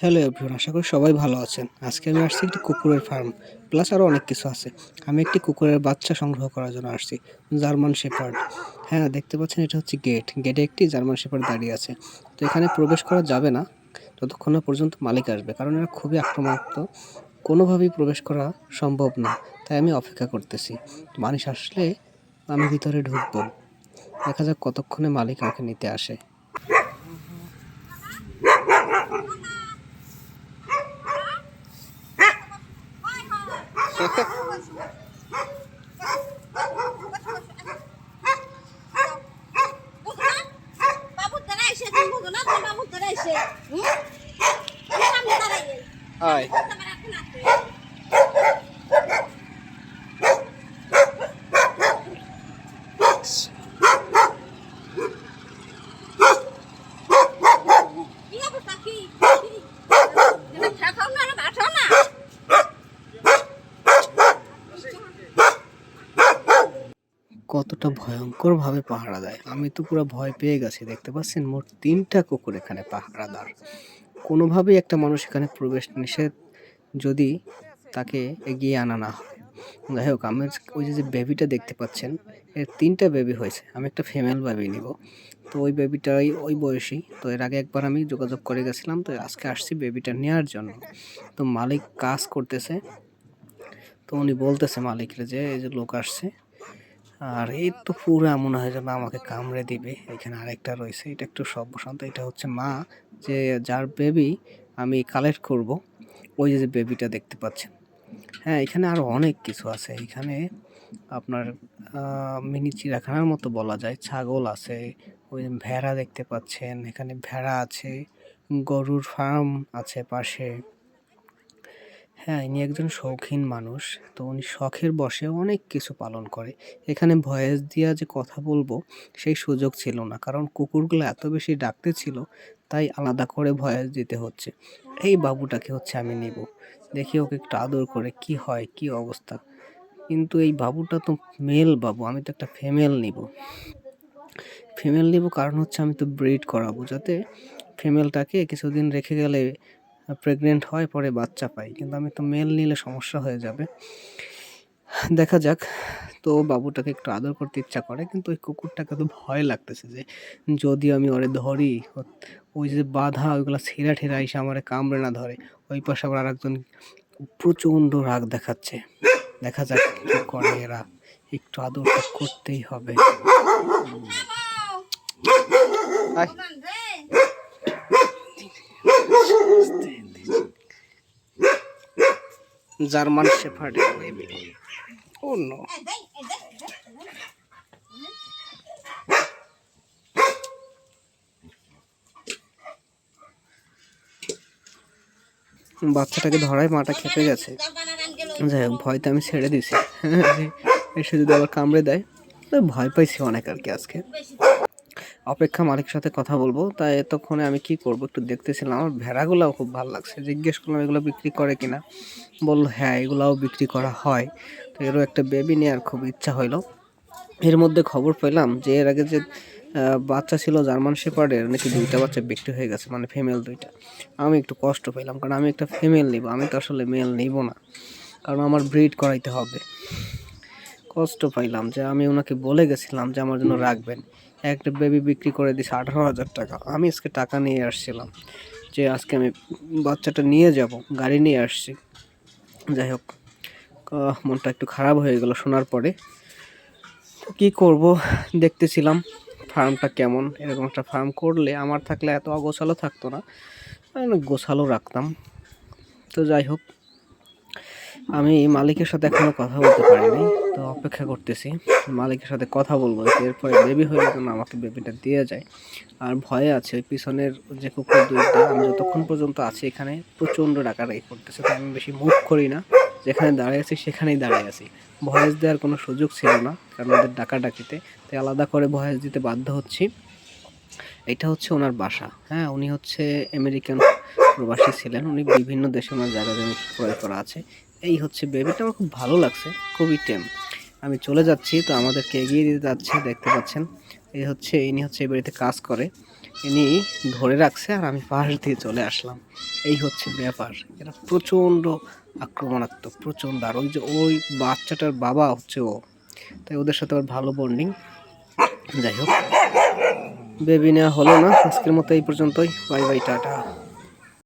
Hello everyone, আশা করি সবাই ভালো আছেন। আজকে আমি আসছি একটি কুকুরের ফার্ম, প্লাস আরও অনেক কিছু আছে। আমি একটি কুকুরের বাচ্চা সংগ্রহ করার জন্য আসছি, জার্মান শেপার্ড। হ্যাঁ, দেখতে পাচ্ছেন এটা হচ্ছে গেট। গেটে একটি জার্মান শেপার্ড দাঁড়িয়ে আছে। তো এখানে প্রবেশ করা যাবে না ততক্ষণ না পর্যন্ত মালিক আসবে, কারণ এরা খুবই আক্রমণাত্মক। কোনোভাবেই প্রবেশ করা সম্ভব না, তাই আমি অপেক্ষা করতেছি। মানুষ আসলে আমি ভিতরে ঢুকবো। দেখা যাক কতক্ষণে মালিক আমাকে নিতে আসে। Hi. কতটা ভয়ঙ্করভাবে পাহারা দেয়, আমি তো পুরো ভয় পেয়ে গেছি। দেখতে পাচ্ছেন মোট 3টা কুকুর এখানে পাহারাদার। কোনোভাবেই একটা মানুষ এখানে প্রবেশ নিষেধ, যদি তাকে এগিয়ে আনা না হয়। যাই হোক, আমি ওই যে বেবিটা দেখতে পাচ্ছেন, এর 3টা বেবি হয়েছে। আমি একটা ফিমেল বেবি নিব। তো ওই বেবিটাই ওই বয়সী। তো এর আগে একবার আমি যোগাযোগ করে গেছিলাম, তো আজকে আসছি বেবিটা নেওয়ার জন্য। তো মালিক কাজ করতেছে, তো উনি বলতেছে মালিকরে যে এই যে লোক আসছে, আর এই তো পুরা মনে হয় যেন আমাকে কামড়ে দিবে। এখানে আরেকটা রয়েছে, এটা একটু সভ্যশান্ত। এটা হচ্ছে মা, যে যার বেবি আমি কালেক্ট করব। ওই যে বেবিটা দেখতে পাচ্ছেন। হ্যাঁ, এখানে আরো অনেক কিছু আছে। এখানে আপনার মিনি চিড়িয়াখানার মতো বলা যায়। ছাগল আছে, ওই ভেড়া দেখতে পাচ্ছেন, এখানে ভেড়া আছে, গরুর ফার্ম আছে পাশে। হ্যাঁ, ইনি একজন শৌখিন মানুষ। তো উনি শখের বশে অনেক কিছু পালন করে। এখানে ভয়েস দিয়া যে কথা বলবো সেই সুযোগ ছিল না, কারণ কুকুরগুলো এত বেশি ডাকতে ছিল, তাই আলাদা করে ভয়েস দিতে হচ্ছে। এই বাবুটাকে হচ্ছে আমি নিব, দেখি ওকে একটু আদর করে কি হয়, কি অবস্থা। কিন্তু এই বাবুটা তো মেল বাবু, আমি তো একটা ফিমেল নিব। ফিমেল নিব কারণ হচ্ছে আমি তো ব্রিড করাবো, যাতে ফিমেলটাকে কিছুদিন রেখে গেলে প্রেগনেন্ট হয়, পরে বাচ্চা পাই। কিন্তু আমি তো মেল নিলে সমস্যা হয়ে যাবে। দেখা যাক। তো বাবুটাকে একটু আদর করতে ইচ্ছা করে, কিন্তু ওই কুকুরটাকে তো ভয় লাগতেছে যে যদি আমি ওরে ধরি, ওই যে বাধা ওইগুলা ছিঁড়া ঠিরা এসে আমারে কামড়ে না ধরে। ওই পাশে আবার আরেকজন প্রচণ্ড রাগ দেখাচ্ছে। দেখা যাক কি করে এরা। একটু আদর তো করতেই হবে। জার্মান শেফার্ডের বেবি। Oh no. বাচ্চাটাকে ধরায় মাটা খেপে গেছে। যাই হোক, ভয়তে আমি ছেড়ে দিছি। এসে যদি আবার কামড়ে দেয়, তো ভয় পাইছি অনেক আর কি। আজকে অপেক্ষা, মালিকের সাথে কথা বলবো। তাই এতক্ষণে আমি কি করব একটু দেখতেছিলাম। আমার ভেড়াগুলাও খুব ভালো লাগছে। জিজ্ঞেস করলাম এগুলো বিক্রি করে কিনা, বললো হ্যাঁ এগুলাও বিক্রি করা হয়। তো এরও একটা বেবি নেওয়ার খুব ইচ্ছা হইলো। এর মধ্যে খবর পেলাম যে এর আগে যে বাচ্চা ছিল জার্মান শেপার্ডের, নাকি 2টা বাচ্চা বিক্রি হয়ে গেছে, মানে ফিমেল 2টা। আমি একটু কষ্ট পেলাম, কারণ আমি একটা ফিমেল নিব, আমি তো আসলে মেল নিব না, কারণ আমার ব্রিড করাইতে হবে। কষ্ট পাইলাম যে আমি ওনাকে বলে গেছিলাম যে আমার জন্য রাখবেন। একটা বেবি বিক্রি করে দিছে 18,000 টাকা। আমি আজকে টাকা নিয়ে আসছিলাম, যে আজকে আমি বাচ্চাটা নিয়ে যাব, গাড়ি নিয়ে আসছি। যাই হোক, মনটা একটু খারাপ হয়ে গেল শোনার পরে। তো কী করব, দেখতেছিলাম ফার্মটা কেমন। এরকম একটা ফার্ম করলে আমার থাকলে এত অগোছালো থাকতো না, অনেক গোছালো রাখতাম। তো যাই হোক, আমি মালিকের সাথে এখনো কথা বলতে পারিনি, তো অপেক্ষা করতেছি। মালিকের সাথে কথা বলবো, এরপরে বেবি হলে যেন আমাকে বেবিটা দিয়ে যায়। আর ভয়ে আছে ওই পিছনের যে কুকুর 2টা, আমি যতক্ষণ পর্যন্ত আছি এখানে প্রচণ্ড ডাকাডাকি করতেছে। তাই আমি বেশি মুভ করি না, যেখানে দাঁড়িয়ে আছি সেখানেই দাঁড়িয়ে আছি। ভয়েস দেওয়ার কোনো সুযোগ ছিল না, কারণ ওদের ডাকাডাকিতে, তাই আলাদা করে ভয়েস দিতে বাধ্য হচ্ছি। এটা হচ্ছে ওনার বাসা। হ্যাঁ, উনি হচ্ছে আমেরিকান প্রবাসী ছিলেন। উনি বিভিন্ন দেশে ওনার জায়গা জমি ক্রয় করা আছে। এই হচ্ছে বেবিটা, আমার খুব ভালো লাগছে, খুবই টেম। আমি চলে যাচ্ছি, তো আমাদেরকে এগিয়ে দিতে যাচ্ছে, দেখতে পাচ্ছেন। এই হচ্ছে, ইনি হচ্ছে এই বাড়িতে কাজ করে। ইনি ধরে রাখছে আর আমি পাশ দিয়ে চলে আসলাম। এই হচ্ছে ব্যাপার। এরা প্রচণ্ড আক্রমণাত্মক, প্রচণ্ড। আর ওই যে ওই বাচ্চাটার বাবা হচ্ছে ও, তাই ওদের সাথে আমার ভালো বন্ডিং। যাই হোক, বেবি নেওয়া হলো না, আজকের মতো এই পর্যন্তই। Bye bye, tata.